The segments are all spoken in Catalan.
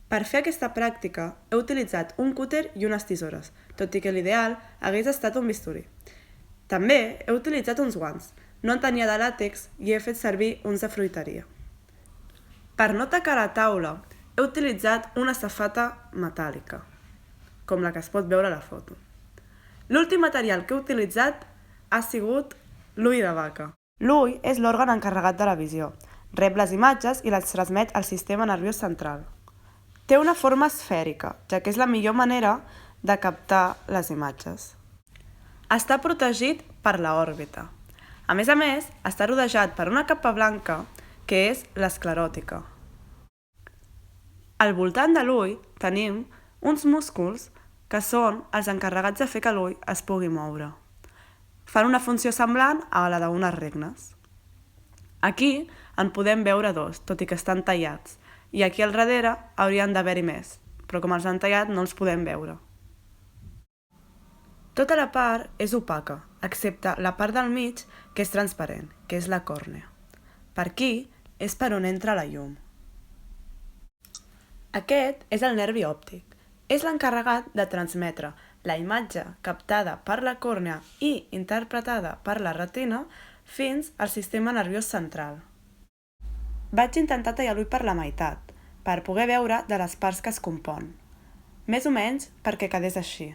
Per fer aquesta pràctica he utilitzat un cúter i unes tisores, tot i que l'ideal hagués estat un bisturí. També he utilitzat uns guants, no en tenia de làtex i he fet servir uns de fruiteria. Per no tacar la taula he utilitzat una safata metàl·lica, com la que es pot veure a la foto. L'últim material que he utilitzat ha sigut l'ull de vaca. L'ull és l'òrgan encarregat de la visió. Rep les imatges i les transmet al sistema nerviós central. Té una forma esfèrica, ja que és la millor manera de captar les imatges. Està protegit per l'òrbita. A més, està rodejat per una capa blanca que és l'escleròtica. Al voltant de l'ull tenim uns músculs que són els encarregats de fer que l'ull es pugui moure. Fan una funció semblant a la d'unes regnes. Aquí en podem veure dos, tot i que estan tallats, i aquí al darrere haurien d'haver-hi més, però com els han tallat no els podem veure. Tota la part és opaca, excepte la part del mig que és transparent, que és la còrnea. Per aquí és per on entra la llum. Aquest és el nervi òptic. És l'encarregat de transmetre la imatge captada per la còrnea i interpretada per la retina fins al sistema nerviós central. Vaig intentar tallar l'ull per la meitat, per poder veure de les parts que es compon, més o menys perquè quedés així.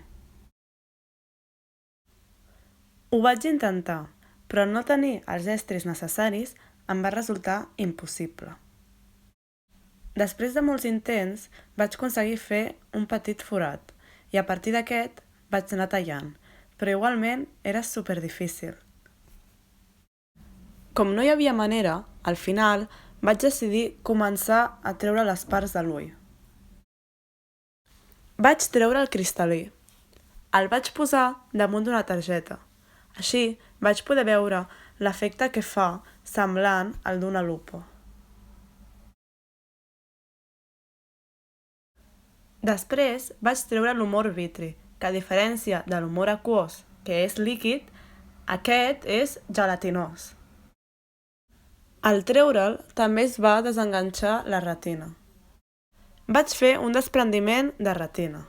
Ho vaig intentar, però no tenir els estris necessaris em va resultar impossible. Després de molts intents, vaig aconseguir fer un petit forat i a partir d'aquest vaig anar tallant, però igualment era superdifícil. Com no hi havia manera, al final vaig decidir començar a treure les parts de l'ull. Vaig treure el cristal·lí. El vaig posar damunt d'una targeta. Així vaig poder veure l'efecte que fa semblant al d'una lupa. Després vaig treure l'humor vitri, que a diferència de l'humor aquós, que és líquid, aquest és gelatinós. Al treure'l també es va desenganxar la retina. Vaig fer un desprendiment de retina.